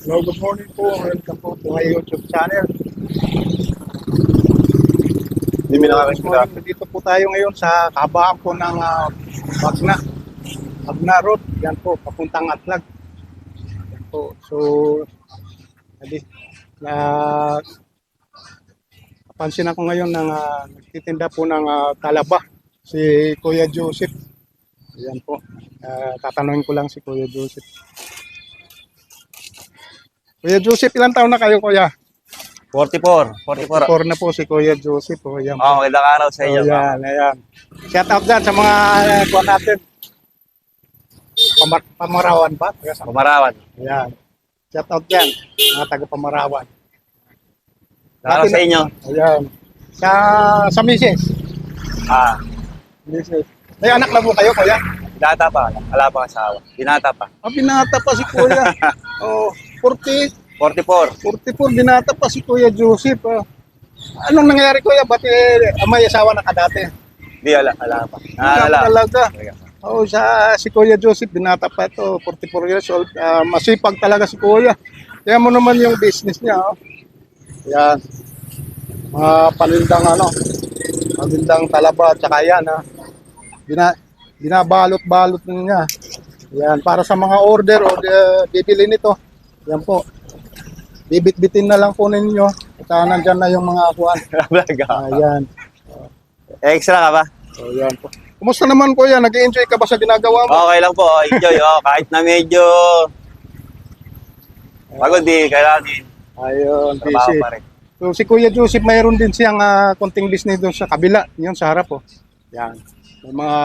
Hello, good morning po. Welcome po to my YouTube channel. Hindi mo nakakita. Dito po tayo ngayon sa kahabaan po ng Bagna Road. Yan po, papuntang Atlag. Yan po. So, na napansin ako ngayon ng nagtitinda po ng talaba, si Kuya Joseph. Yan po. Tatanungin ko lang si Kuya Joseph. Kuya Joseph, ilang taon na kayo, Kuya? 44. 44. 44 na po si Kuya Joseph. Oh, yan po. Magandang araw sa inyo. Ayan, ayan. Shout out dyan sa mga kuha natin. Pamarawan ba? Pumarawan. Ayan. Shout out dyan, mga taga-Pamarawan. Araw sa inyo. Ayan. Sa Mises. Mises. May anak na po kayo, Kuya? Binata pa. Wala pa asawa. Binata pa. Binata pa si Kuya. Oh, 44. 44, binata pa si Kuya Joseph. Anong nangyari, Kuya? Ba't may asawa na ka dati? Hindi, wala pa. Wala talaga. Oh, si Kuya Joseph, binata pa ito, 44 years old. Masipag talaga si Kuya. Kaya mo naman yung business niya. Oh. Yan. Mga panindang talaba at saka yan. Binabalot-balot niya. Yan, para sa mga order o bibili nito. Yan po. Bibit-bitin na lang po ninyo. At nandyan na yung mga kuwan. Ayan. Extra ka ba? So, yan po. Kumusta naman, Kuya? Nag-enjoy ka ba sa ginagawa mo? Okay lang po. Enjoy. Kahit na medyo pagod kailangan din. Ayun, Trabaho busy. pa rin. So, si Kuya Joseph, mayroon din siyang konting business doon sa kabila. Yun, sa harap po. Yan. May mga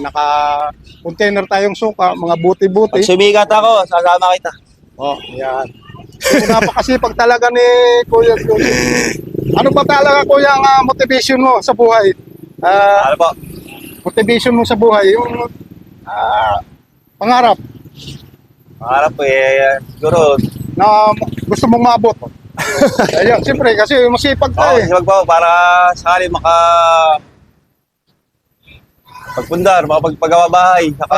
naka-container tayong suka, mga buti-buti. Pag sumikat ako, sasama kita. Oh, yan. So, napakasipag talaga ni Kuya Joseph. Ano ba talaga, Kuya, ang motivation mo sa buhay? Ano po? Motivation mo sa buhay, yung pangarap Pangarap po siguro. na gusto mong maabot. Ayun, siyempre, kasi masipag tayo. Sipag po para sakali pagpundar, makapagpagawa bahay. Saka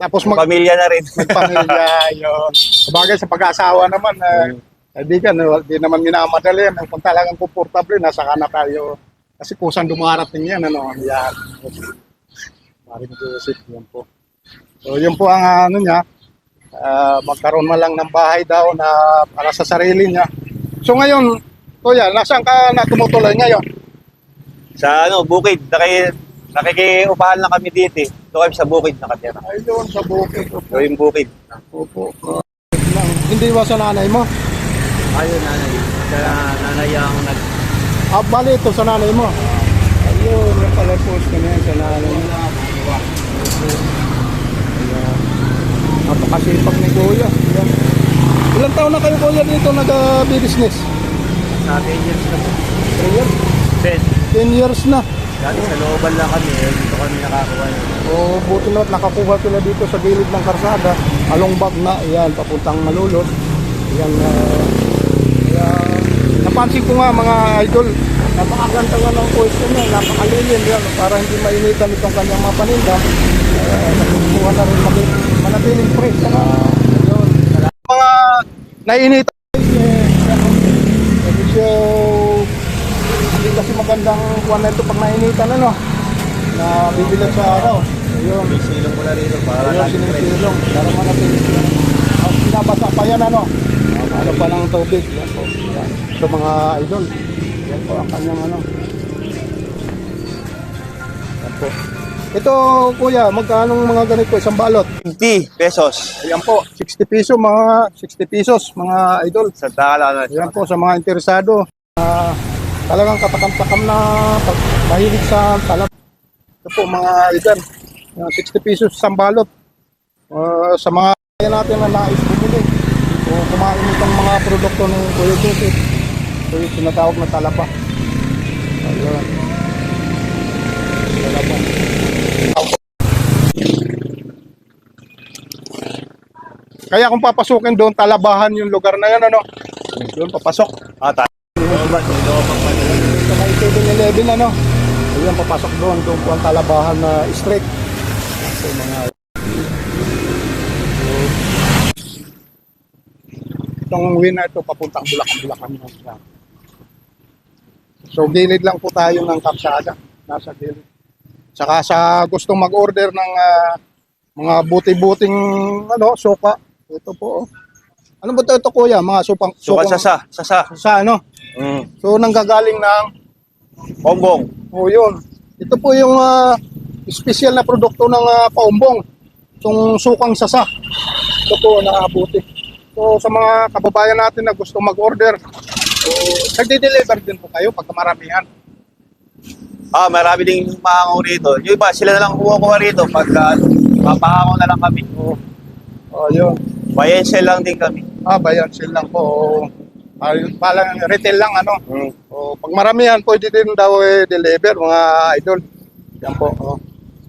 Tapos pamilya na rin. magpamilya, yun. Sabagay sa pag-asawa naman, di naman minamadali yan. Kung talagang komportable, nasa ka na tayo. Kasi kusang dumarating yan, yan. Maring Joseph, yan po. So, yun po ang niya, magkaroon na lang ng bahay daw na para sa sarili niya. So ngayon, Kuya, nasaan ka na tumutuloy ngayon? Sa bukid. Nakikiupahan lang kami dito. Ito kami sa bukid nakatira. Ayun, sa bukid. Ito yung bukid. Opo. Hindi ba sa nanay mo? Ayun, nanay. Sa nanay ang Bali ito sa nanay mo. Ayun, yung pala post ka na yan sa nanay mo. Ayan. Napakasipag ni Kuya. Ayan. Ilang taon na kayo, Kuya, dito nag-business? Sa 10 years na po. 3 years? 10 years na. Dati sa looban lang kami. Dito kami nakakuha. Buti na nakakuha sila dito sa gilid ng karsada. Along Bagna, ayan, papuntang Malulot. Ayan, napansin ko nga mga idol, napakaganda nga ng question niya, napakalilim yan, para hindi mainitan itong kanyang mga paninda. Nakukuha na rin manatiling fresh. Ayun. Mga nainitan, medyo hindi kasi magandang kuha na ito pag nainitan, na bibilag sa araw. Ayun. Silong ko na rito para Ayun, sinisilong. Para manatiling. Pinabasa pa yan, ano pa ng tubig. Yan po. Yan. So mga idol, yan po ang kanyang Yan po. Ito, Kuya, magkano mga ganito isang balot? 50 pesos. Ayan po, 60 pesos mga idol. Sa takala. Ayan po sa mga interesado. Talagang katakam-takam na mahilig sa talab. Ito po mga idol, 60 pesos isang balot. Sa mga natin na nais bumili o kumain itong mga produkto ng Kuya Joseph. So yung tinatawag na talaba. Ayun. Talaba. Kaya kung papasukin doon, talabahan yung lugar na yan, doon papasok. Tayo. Sa may 7-Eleven, ayun, papasok doon po ang talabahan na straight. So mga Itong uwi na ito, papuntang Bulacan yan. So, gilid lang po tayo ng kalsada. Nasa gilid. Saka sa gustong mag-order ng mga buti-buting suka. Ito po. Ano ba ito kuya? Mga Sukat sasa. Sa ano? So, nanggagaling ng Bongbong. yun. Ito po yung special na produkto ng paumbong. Itong sukang sasa. Ito po, nakabuti. So, sa mga kababayan natin na gusto mag-order, nagde-deliver din po kayo pagka maramihan. Marami ding mahangaw rito. Yung iba, sila na lang kumukuha rito pag mapahangaw na lang kami. Yun. Buy and sell lang din kami. Bayan sila lang po. Palang retail lang, pag maramihan, pwede din daw deliver, mga idol. Yan po.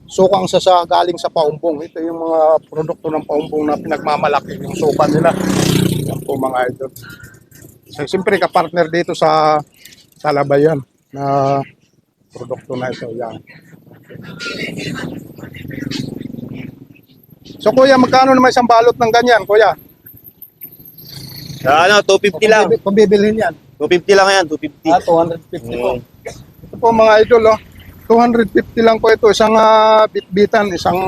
Sukang sasa galing sa paumbong. Ito yung mga produkto ng paumbong na pinagmamalaki yung suka nila. Yan po mga idol. So, siyempre ka-partner dito sa Labayan na produkto na ito. Yan. So kuya, magkano naman isang balot ng ganyan, kuya? 250 lang. Kung bibilhin yan. 250 lang yan, 250. 250 po. Ito po mga idol, 250 lang po ito. Isang bitbitan, isang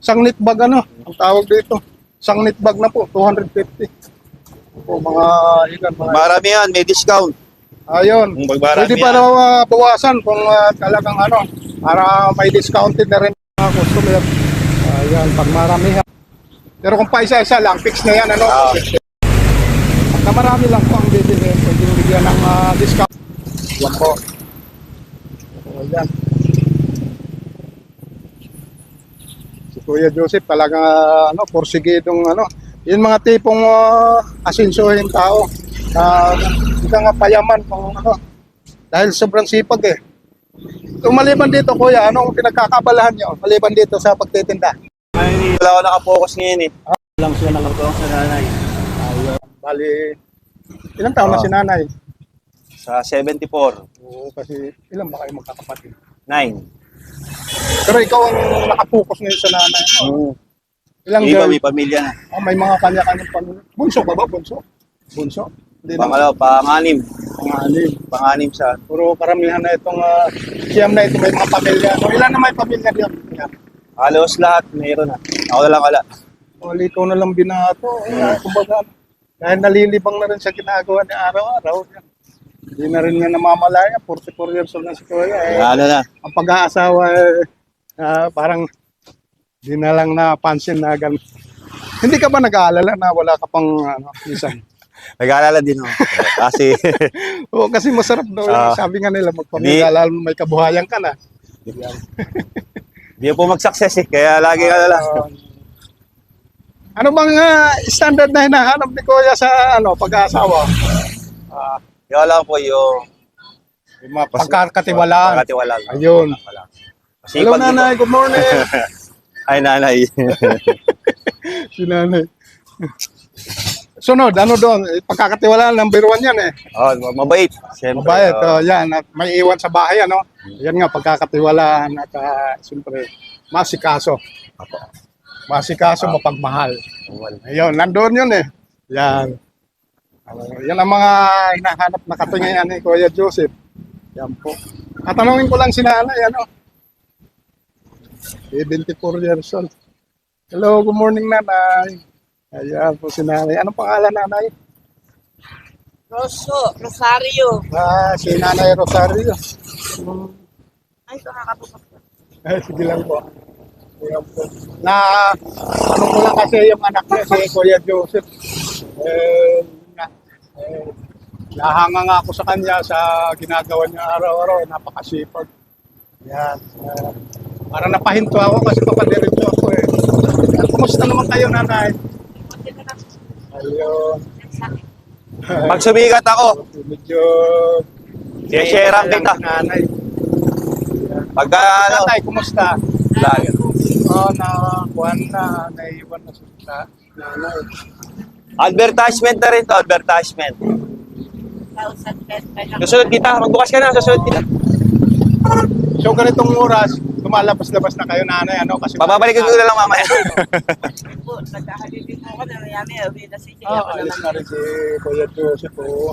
knit bag ang tawag dito. Isang knit bag na po, 250. Po mga ilan, mga Marami yan, may discount. Ayun. Pwede pa daw bawasan kung talagang para may discounted na rin mga customer. Ayan, pag maramihan. Pero kung pa isa-isa lang, fix na yan, Pagka marami lang po ang bibilhin, pwede bigyan ng discount. Yan po. Ayan. Si Kuya Joseph talagang porsigidong yun mga tipong asensohin tao. Hindi ka nga payaman kung dahil sobrang sipag eh. Kung maliban dito kuya, anong pinagkakabalahan nyo maliban dito sa pagtitinda? Wala ako nakapokus ngayon eh. Lang siya nakapokus sa nanay. Bali, ilang taon na si nanay? Sa 74. Oo, kasi ilan ba kayo magkakapatid? 9. Pero ikaw ang nakapokus ngayon sa nanay. Ilang Iba girl? may pamilya na. May mga kanya-kanyang pamilya. Bunso ka ba? Bunso? Hindi na. Pang-anim. Panganim. Sa Puro karamihan na itong siyam na ito may mga pamilya. Ilan na may pamilya diyan? halos lahat mayroon na. Ako na lang wala. Ikaw na lang binato. Kumbaga, dahil nalilibang na rin sa ginagawa ni araw-araw. Hindi na rin nga namamalaya. 44 years old na si Kuya. Ano na. Ang pag-aasawa, parang di na lang napansin na gan. Hindi ka ba nag-aalala na wala ka pang minsan? Nag-aalala din ako. Kasi Oo, kasi masarap daw. Sabi nga nila, magpamilala, may kabuhayan ka na. Hindi po mag-success eh. Kaya lagi ka lang. Ano bang standard na hinahanap ni Kuya sa pag-aasawa? Yung lang po yung Pagkakatiwalaan. pagkatiwalaan. Ayun. Hello, Masipag din nanay. po. Good morning. Ay, nanay. Si nanay. Sunod, doon? Pagkakatiwalaan, number 1 yan eh. Mabait. Siyempre. Mabait, yan. At may iwan sa bahay, Yan nga, pagkakatiwalaan at siyempre, masikaso. Masikaso, mapagmahal. Ayun, nandoon yun eh. Yan. Yan ang mga hinahanap na katingayan ni Kuya Joseph. Yan po. Tatanungin ko lang si nanay, 74 years old. Hello, good morning nanay. Ayan po si nanay. Anong pangalan nanay? Rosario. Si nanay Rosario. Ay, nakakabukas. Sige lang po. Ayan po. Ano ko lang kasi yung anak niya, si Kuya Joseph. Nahanga nga ako sa kanya sa ginagawa niya araw-araw. Napakasipag. Yan. Para napahinto ako kasi papadiretso ako eh. Kumusta naman kayo nanay? Ayun. Pag sumikat ako, Medyo share kita. nanay. Pagka Tatay, kumusta? lagi. Naiwan na sa nanay. Advertisement na rin to, advertisement. 1,000 pesos. Susunod kita, magbukas ka na, susunod kita. So ganitong oras, lumalabas-labas na kayo, nanay, ano? Kasi Papabalik ko na lang mamaya. Po, nagkahalili po ako na mayami. Uwi na siya. Ah, Ako alis naman. na rin si Kuya Joseph. Oh.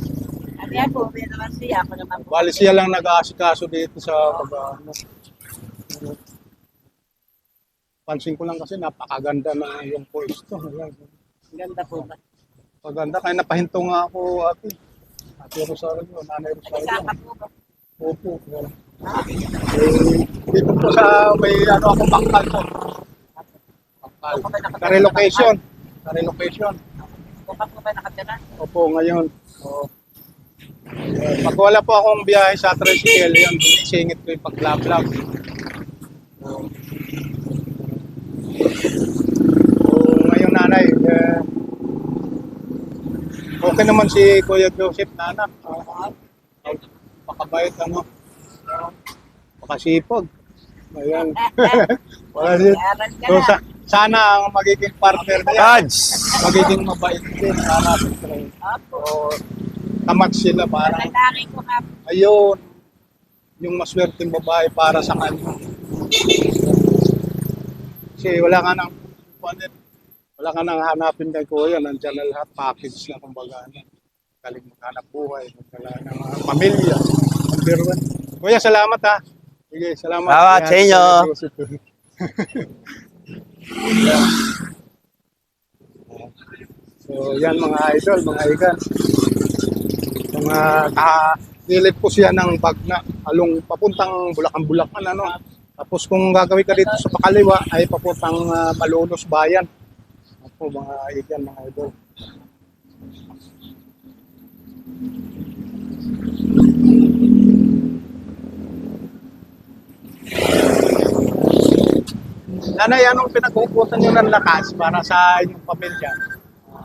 Ano yan po, uwi naman siya. Ako naman po. Bali siya lang nag-aasikaso dito sa ano. Pansin ko lang kasi napakaganda na yung pwesto. Ayan. Ganda po ba? Paganda, kaya napahinto nga ako, ate. Ate Rosario, nanay Rosario. Kasama po ba? Opo. Yan. Dito po sa may ano ako bangkal po. Bangkal. Sa relocation. Sa relocation. Buka po ba nakatira? Opo, ngayon. Oo. Pag wala po akong biyahe sa tricycle, yun, sinisingit ko yung pag-vlog. So, ngayon nanay, okay naman si Kuya Joseph na anak. Pakabait ano. Pakasipag. Ayan. Wala din. Aral ka So, na. sana ang magiging partner niya, Cards! magiging mabait din. Sana Opo. so, tamat sila para Lalaki ko nga po. ayun yung maswerteng babae para sa kanya. Kasi wala ka nang hanapin kay Kuya, nandiyan na lahat, package na kumbaga. Galing maghanap buhay, magkala ng pamilya. Number one. Kuya, salamat ha. Sige, salamat. Salamat sa inyo. So, yan mga idol, mga igan. Mga nilip ko siya ng bag na along papuntang Bulacan, ano. Tapos kung gagawin ka dito sa Pakaliwa ay papuntang Malolos Bayan. Ako mga igan, mga idol. Nanay, anong pinag-uuputan nyo ng lakas para sa inyong pamilya?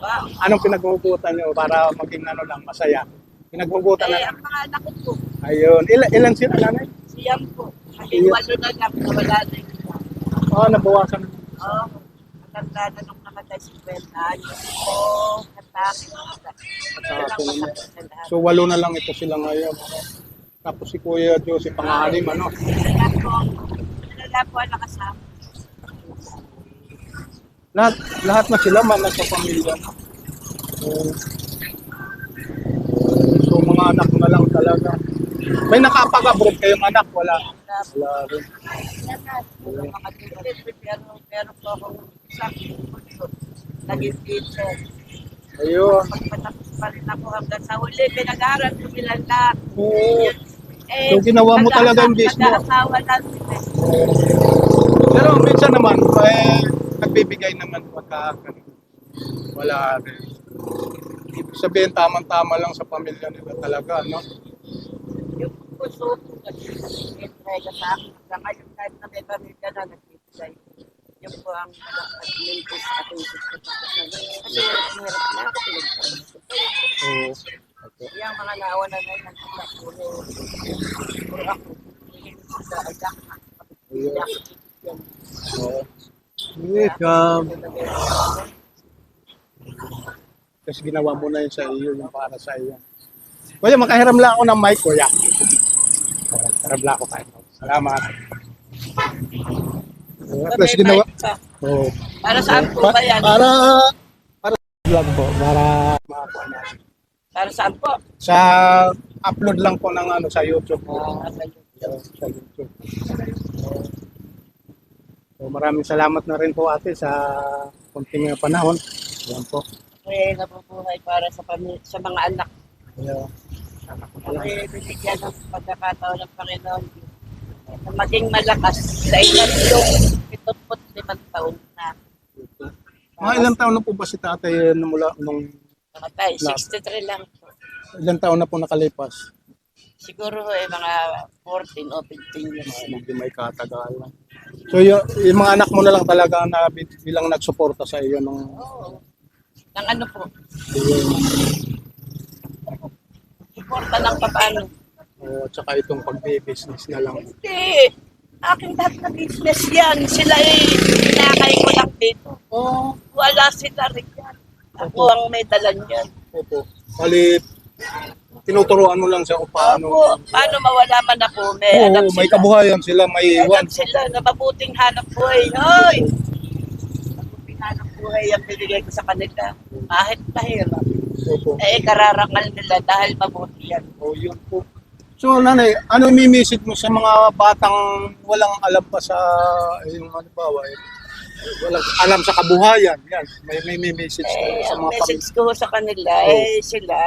Ba? Anong pinag-uuputan nyo para maging ano lang, masaya? Pinag-uuputan Eh, na ang pangalan ko po. ayun. Ilan sila, nanay? Siyam po. Kasi walo na lang na wala na yun. Oo, nabawasan. Oo. Matanda na nung namatay si Kwenta. Yung po, katake. So, 8 na lang ito sila ngayon. Tapos si Kuya Joseph, pang-anim, ano? Wala po ang nakasama. Lahat na sila, sa pamilya. So, mga anak na lang talaga. May nakapag-abroad kayong anak? Wala. Wala rin. Mga tulis, pero po akong isang kurso. Naging teacher. Ayun. Pagpatapos pa rin ako hanggang sa huli. Pinag-aaral ko bilang na. Oo. So, ginawa mo talaga yung business mo. Nag-aasawa lang sila. Pero minsan naman, nagbibigay naman pagka wala rin. Ibig sabihin, tamang-tama lang sa pamilya nila talaga, no? Yung puso ko nag-entrega sa akin. Hanggang ngayon, kahit na may pamilya na nagbibigay. Yung po ang mintis ating sister. Kasi hirap na ako pinagpapalito. Oo. Yung mga naawa na ngayon, nagpapalito. Puro ako. Sa agak na. Oo. Welcome. Kasi ginawa mo na yun sa iyo, yung para sa iyo. Kuya, makahiram lang ako ng mic, kuya. Hiram lang ako kayo. Salamat. At least ginawa. Oo. Para saan po ba yan? Para vlog po, para makakuha na. Para saan po? Sa upload lang po ng ano sa YouTube. Sa YouTube. So, maraming salamat na rin po ate sa konting panahon. Yan po. May nabubuhay para sa sa mga anak. Ayan. May binigyan ng pagkakataon ng Panginoon na maging malakas sa ikatlong 75 taon na Mga ilang taon na po ba si tatay nung namatay. 63 lang po. ilang taon na po nakalipas? Siguro mga 14 o 15 years na. Hindi may katagalan. So yung mga anak mo na lang talaga na bilang nagsuporta sa iyo nung Oo. Nang ano po, yung, suporta ng papaano. tsaka itong pagbe-business na lang. Hindi. Aking lahat na business yan. Sila pinakay ko lang dito. Oh, Wala sila rin yan. Ako ang may dalan yan. opo. Bali, tinuturuan mo lang siya kung paano. Opo, paano mawala man ako, may Oo, alam may sila. kabuhayan sila, may May iwan. alam sila na mabuting hanap buhay. Hoy! Mabuting hanap buhay ang binigay ko sa kanila. Kahit mahirap. Opo. Kararangal nila dahil mabuti yan. Oh, yun po. So, nanay, ano message mo sa mga batang walang alam pa sa, yung ano ba, walang alam sa kabuhayan? Yan, may message tayo sa Ang mga message ko sa kanila, sila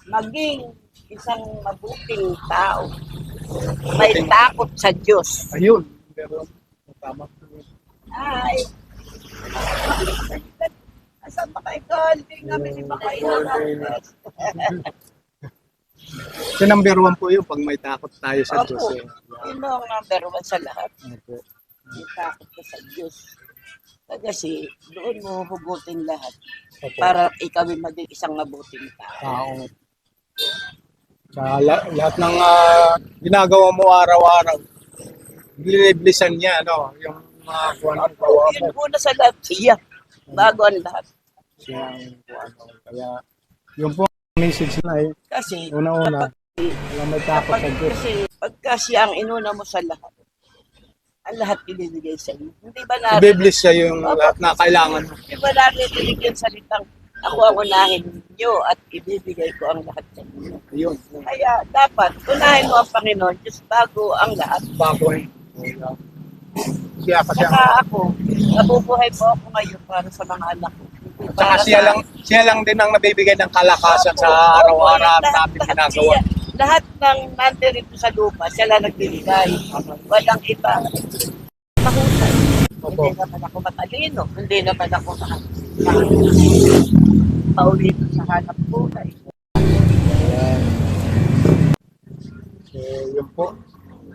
maging isang mabuting tao. May takot sa Diyos. Ayun, pero tama po. Ay, asan ba kayo ko? Hindi kami ni Makayo. So, number one po yun, pag may takot tayo sa Diyos. Opo, Eh. yun ang number one sa lahat. Opo. May takot ka sa Diyos. Kasi doon mo hugutin lahat Opo. para ikaw ay maging isang mabuting tao. Tao. Sa lahat ng ginagawa mo araw-araw, niliblisan niya, no? Yung mga kuwan ng gawa mo. Yun una sa lahat, siya. Bago ang lahat. Siyang kuwan mo. Kaya, yun po ang message na eh. Kasi, Una-una, walang may takot sa Diyos. kasi pagka siya ang inuna mo sa lahat, ang lahat binibigay sa iyo. Hindi ba natin, Ibiblis siya yung lahat na kailangan mo. hindi ba naririnig yung salitang, ako ang unahin niyo at ibibigay ko ang lahat sa inyo. Ayun. Kaya dapat, unahin mo ang Panginoon, Diyos bago ang lahat. Bago eh. Siya kasi Saka ako, nabubuhay po ako ngayon para sa mga anak ko. Hindi Saka para siya lang din ang nabibigay ng kalakasan sa araw-araw namin ginagawa. Lahat ng nandito sa lupa, siya lang nagbibigay. Walang iba. Mahusay. Opo. Hindi naman ako matalino. Hindi naman ako paulit sa hanap buhay. Yun po.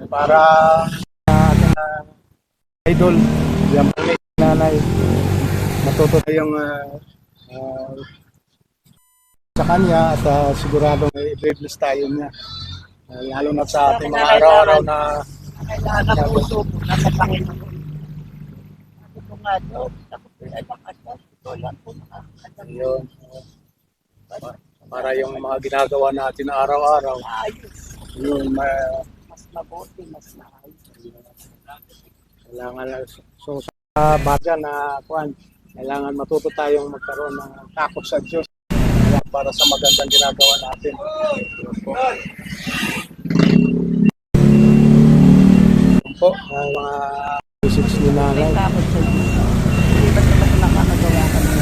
Para idol, yan po nanay. Matuto tayong sa kanya at siguradong i-bless tayo niya. Lalo na sa ating mga araw-araw na Kailangan ang puso ko nasa Panginoon. Ako po nga doon. Ako po ay makatas. Ito lang po makakatas. yun. Para yung mga ginagawa natin araw-araw, Ayos. yun, Mas mabuti, mas maayos. kailangan lang. So, sa bata na kuan, kailangan matuto tayong magkaroon ng takot sa Diyos. Kaya para sa magandang ginagawa natin. Yun po. Yun po, ang mga message ni May nanay. takot sa Diyos. Hindi ba naman nakakagawa ka ng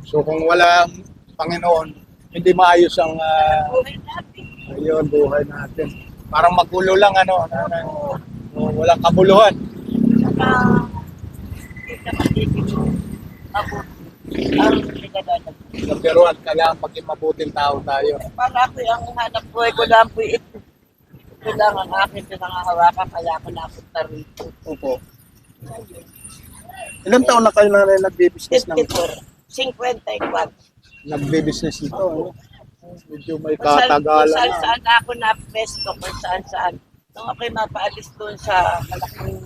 So, kung wala ang Panginoon, hindi maayos ang buhay natin? ayun, buhay natin. Parang magulo lang, ano, walang kabuluhan. Saka, hindi ka matigil mabuti. Ang pinagdadaan. Pero at kailangan maging mabuting tao tayo. Para ako ang hanap buhay ko lang po ito. Ito lang ang akin pinangahawakan kaya ako napunta rito. Opo. Ilang taon na kayo na nagbe-business ng 54. nagbe-business nito? Ano? Medyo may Kung katagalan na. saan ako na pesto, kung saan. Nung ako'y mapaalis doon sa malaking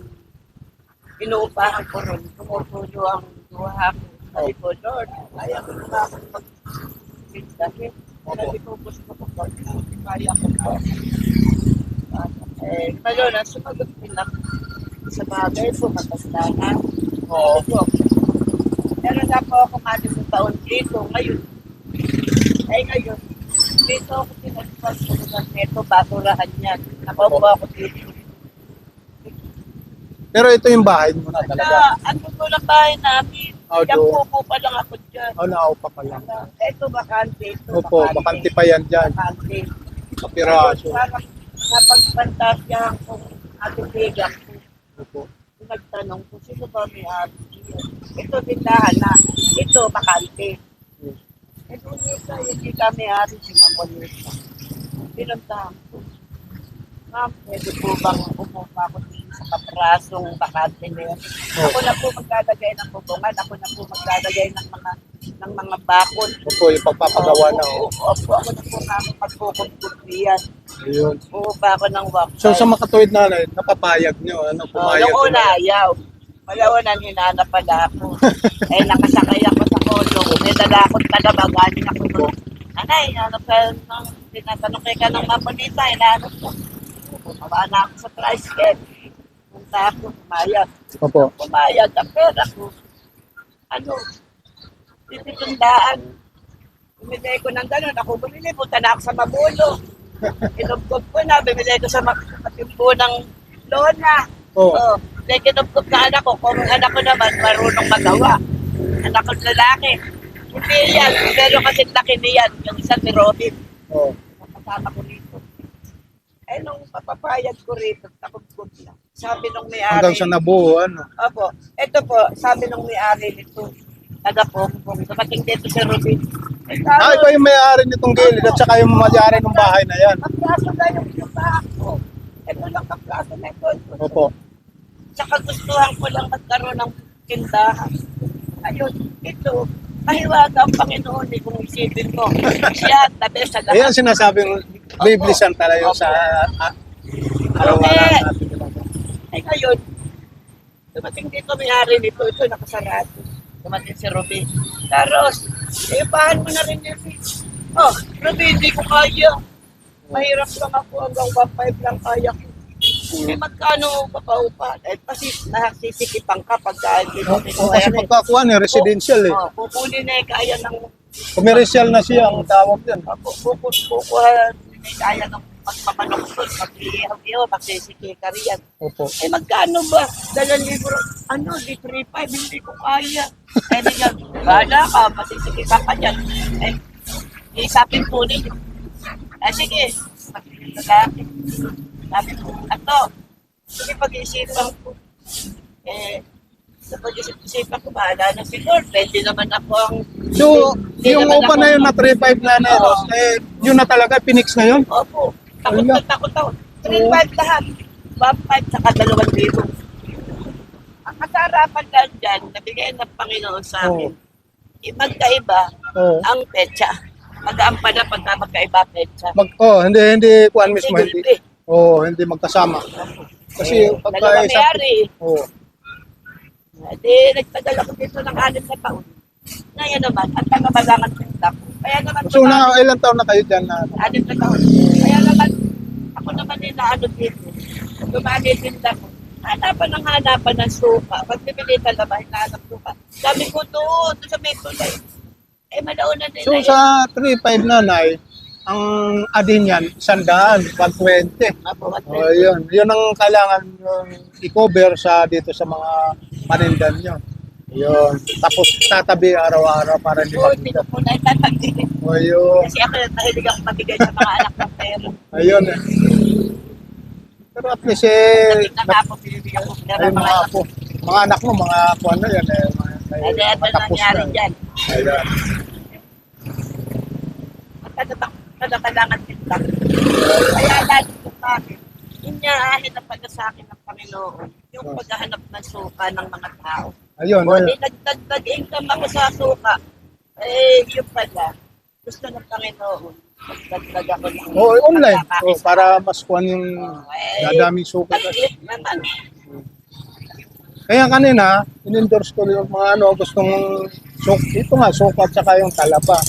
inuupahan ko ron, tumutulo ang luha ko. Sabi ko, Lord, kaya ko na akong mag-pindahin. Sabi ko, gusto ko po, kaya ko po. Ngayon, ang sumagot din ako sa bagay po, matanda na. Oo. Meron na po ako malimang taon dito ngayon. Ngayon, dito ako pinagpas sa lugar neto, basurahan yan. Nakaupo ako dito. Pero ito yung bahay mo na talaga. Ano po lang bahay namin? Oh, Yan doon. po pa lang ako dyan. Oh, naupa pa lang. Ito bakante, ito Opo, bakante pa yan dyan. Bakante. Kapiraso. Parang napagpantasyahan kong atipigan ko. Opo. Nagtanong ko, sino ba may ari? Ito tindahan na. Ito bakante. Ito nito, hindi kami ari, sinamonita. Pinuntahan ko. Ma'am, pwede po bang umupa ko dito sa kaprasong bakante na yan? Ako na po maglalagay ng bubungan, ako na po maglalagay ng mga bakod. Opo, yung pagpapagawa na. Opo, ako na po magkukumput niyan. Ayun. Umupa ako ng wax. So sa makatuwid na, napapayag nyo, ano, pumayag Yung una, nyo. ayaw. Malawanan, hinanap pala ako. Nakasakay ako sa Bacolod. May dala akong talaba, galing ako doon. Anay, ano ka, nang tinatanong kay ka ng mamonita, inaanap ko. Bumaba na ako sa tricycle. Punta ako, pumayag. Opo. Pumayag ang pera ko. Ano, 50. Bumili ko ng gano'n. Ako bumili, punta na ako sa Mabulo. Kinubkob ko na, bumili ko sa matimbo ng lona. Oo. Oh, kinubkob na anak ko. Kung anak ko naman, marunong magawa. Anak ko lalaki. Hindi yan, pero kasi laki niyan, yung isa ni Robin. Oo. Kasama ko rito. Eh, nung papapayag ko rito, takot-kot na. Sabi nung may-ari. Hanggang sa nabuo, ano? Opo, ito po, sabi nung may-ari nito, taga-pong-pong, dumating dito si Robin. Eh, Ah, ikaw yung may-ari nitong gilid at saka yung may-ari ng bahay na yan. kaplaso na yung lupa ko. Ito lang kaplaso na ito. Opo. Tsaka gustuhan ko lang magkaroon ng tindahan. Ayun, ito, mahiwaga ang Panginoon eh, kung isipin ko. Siya, tabi sa lahat. Ayan sinasabing biblisan talaga sa araw-araw natin. Eh ngayon, dumating dito may-ari nito, ito nakasarado. Dumating si Ruby. Taros, eh paano mo na rin yun? Oh, Ruby, hindi ko kaya. Mahirap lang ako, hanggang 1.5 lang kaya ko. Eh magkano papaupa? Eh kasi nasisikipan ka pagka hindi mo Kasi pagkakuha niya, residential eh. Oh, kukunin na eh, kaya ng Commercial na siya ang tawag yan. kukuha na kaya ng magpapanungkot, mag-ihaw-ihaw, magsisiki ka riyan. Opo. Eh magkano ba? 2,000, ano, di 3,500, hindi ko kaya. Eh niya, bala ka, masisikipan ka dyan. Eh, isapin po ninyo. Eh sige, lalaki. Sabi ko, ato, sige pag-iisipan ko. Eh, sa pag-iisipan ko, bahala na si Lord. Pwede naman ako ang... So, Hindi yung naman upa na ako- yun na 3.5 na neros, Oo. eh, yun na talaga, pinix na yun. Opo, takot na takot ako. 3,500 lahat. 1,500 saka 2,000. Ang kasarapan lang dyan, nabigay ng Panginoon sa akin, magkaiba Oo. ang petsa. Mag-aampa na pagka magkaiba petsa. Hindi kuan mismo, Hindi hindi. gulpi. Hindi magkasama. Kasi pagka Dalawa isang... may-ari. Oo. Di, nagtagal ako dito ng 6 na taon. Ngayon naman, ang tagabalangan tinda ko. Kaya naman, So, ilang taon na kayo dyan na? 6 na taon. Kaya naman, ako naman yung naano dito. Dumani tinda ko. Hanapan ng suka. Pag bibili talaga, hinahanap suka. Sabi ko doon sa may tulay. Eh, malauna nila. So, sa 3.5 nanay, ang adin yan, 100, 120. Yun. Yun ang kailangan i-cover sa dito sa mga panindan nyo. Yun. Tapos tatabi araw-araw para hindi Oo, makita. pinupunay tatagin. Ayun. Kasi ako nahilig ako mabigay sa mga anak ng pera. Ayun. Pero at least Kasi nga po, pinibigyan ko pera ayun mga mga anak. po. Mga anak mo, mga kuwan na yan. Ano yan ba nangyari dyan? Ayun. Kailangan tinta. Kaya lalo ko bakit, inyahin na pala sa akin ng Panginoon yung paghahanap ng suka ng mga tao. Ayun. O di nagdagdag-income ako sa suka. Eh, yun pala. Gusto ng Panginoon. Magdagdag ako ng Online. pagkakaisa. Para mas kuwan yung dadaming sukat. Maliit naman. Kaya kanina, in-endorse ko yung mga gustong ito nga, sukat saka yung talaba.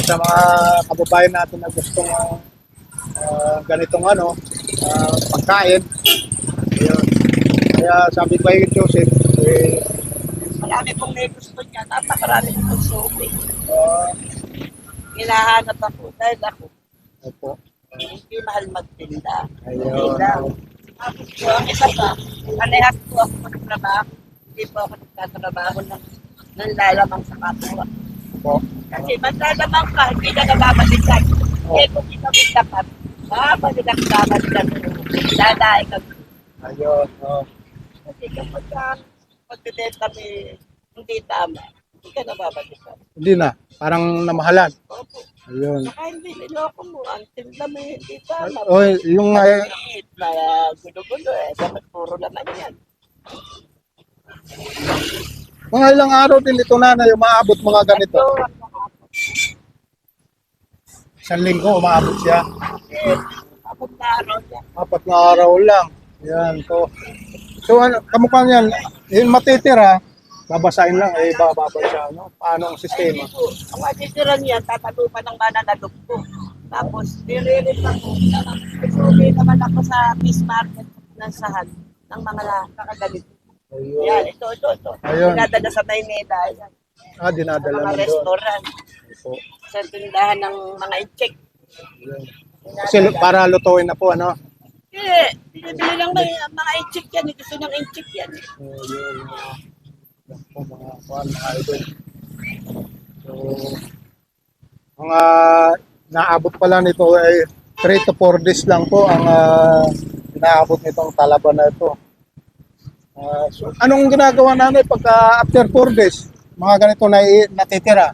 Sa mga kababayan natin na gustong ganitong pagkain. Ayun. Kaya sabi ko kay Joseph, Marami pong may gusto niya. Napakarami pong suki. Hinahanap ako dahil ako opo. hindi mahal magtinda. Ayun. Hindi lang. Tapos po, ang isa pa, kanehas po ako magtrabaho. Hindi po ako nagtatrabaho ng lalamang sa kapwa. Opo. Kasi maglalamang ka, hindi ka nababalikan. Eh kung ginawin dapat, babalikan ka, babalikan mo. Dadaig ka. Ayun. Kasi kapag pagdedeta may hindi tama, hindi ka nababalikan. Hindi na. Parang namahalan. Opo. Ayun. Saka hindi niloko mo, ang tinda mo hindi tama. Yung Na gulo-gulo dapat puro laman yan. mga ilang araw din ito na umaabot mga ganito. Ito, 1 linggo umaabot siya. abot na araw yan. 4 na araw lang. Yan. So kamukha niyan, yung matitira, babasahin lang, eh, bababa siya, no? Paano ang sistema? Ay, po. Ang matitira niya, tatalupan ng mananalog ko. Tapos, nire-release ako. Isubi naman ako sa fish market ng Sahag ng mga kakaganito. Ayun. Yan, ito. Ayun. Dinadala sa Maynila. Yan. Sa Dinadala mga na doon. restaurant. Opo. Sa tindahan ng mga incheck. Ayun. Kasi para lutuin na po, ano? Eh, binibili lang may mga incheck yan. Gusto niyang incheck yan. Ayun. Yan po, mga idol. So, mga naabot pala nito ay 3 to 4 days lang po ang inaabot nitong Talaban na ito. So, anong ginagawa namin pagka after 4 days? Mga ganito na natitira.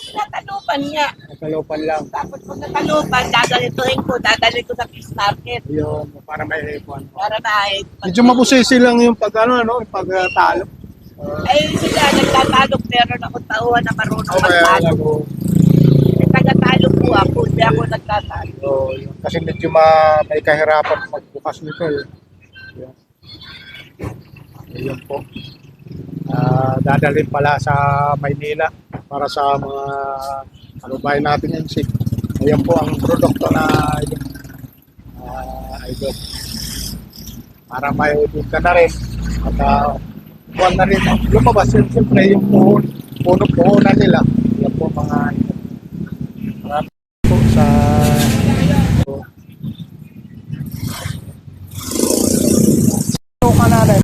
Natalupan niya. Nakalupan lang. Tapos kung natalupan, dadalhin ko sa fish market. Yun, para may ipon. Para mahit. Medyo mabusisi lang yung pag talo. Ay, sila, nagtatalog. Meron ako tauhan na marunong magtalog. Ko. Nagtatalog po ako, hindi ako nagtatalog. So, yun. Kasi medyo may kahirapan magbukas nito. Yun. Ayun po. Dadalhin pala sa Maynila para sa mga kalubayan natin yung SIG. Ayan po ang produkto na idol. Para may udod ka na rin. At buwan na rin. Lumabas yun siyempre yung puno-puno nila. Ayan po mga idol. Marami po sa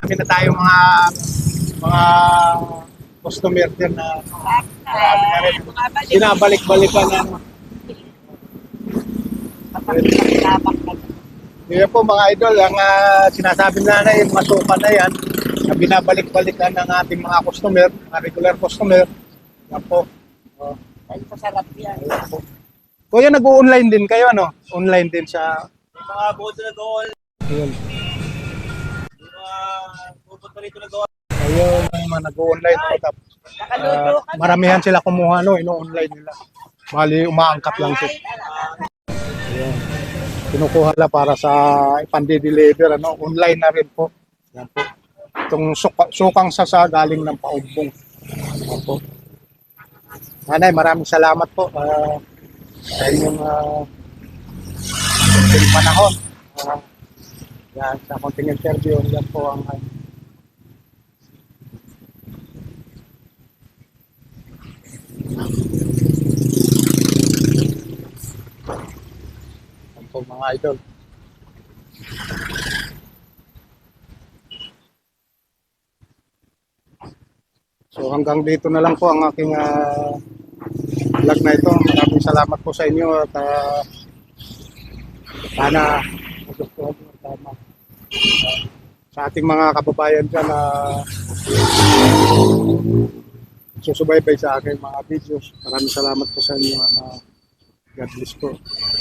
kami na tayo mga customer din na Bumabalik. binabalik-balikan na yun po mga idol, ang sinasabi na yung masukan na yan na binabalik-balikan ng ating mga customer, mga regular customer. Yan po. Ay, masarap yan. Ayan po. Kuya, nag-online din kayo, ano? Online din sa... Mga boto na doon. Ayun. Mga pupunta rito na doon. Ayun, yung mga nag-online. Nakaluto ka. Maramihan sila kumuha, no? Ino-online nila. Bali, umaangkat lang siya. Ayun. Kinukuha lang para sa ipandi-deliver, ano? Online na rin po. Yan po. Itong sukang sasa galing ng paumbong. Yan po. Nanay, maraming salamat po sa inyong panahon. Yan, sa konting interview, yan po ang yan po mga idol. So hanggang dito na lang po ang aking vlog na ito. Maraming salamat po sa inyo at sana magustuhan nyo tama sa ating mga kababayan dyan na susubaybay sa aking mga videos. Maraming salamat po sa inyo. God bless po.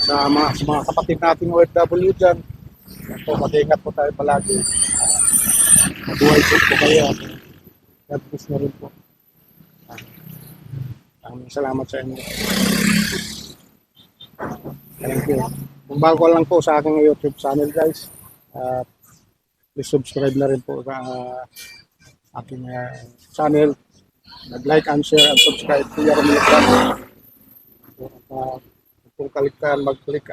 Sa mga kapatid nating OFW dyan, mag-ingat po tayo palagi. Mabuhay po kayo. God bless na rin po. Maraming salamat sa inyo. Thank you. Kung bago lang po sa aking YouTube channel guys, please subscribe na rin po sa aking channel. Nag-like and share and subscribe to your channel. Kung kaliktan, mag-click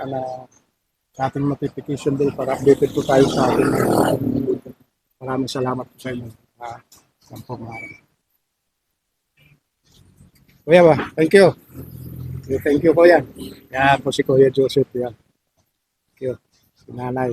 sa ating notification bell para updated po tayo sa ating maraming salamat po sa inyo. Kuya ba? Thank you. Thank you, Kuya. Yan po si Kuya Joseph. Yan. Thank you. Si Nanay.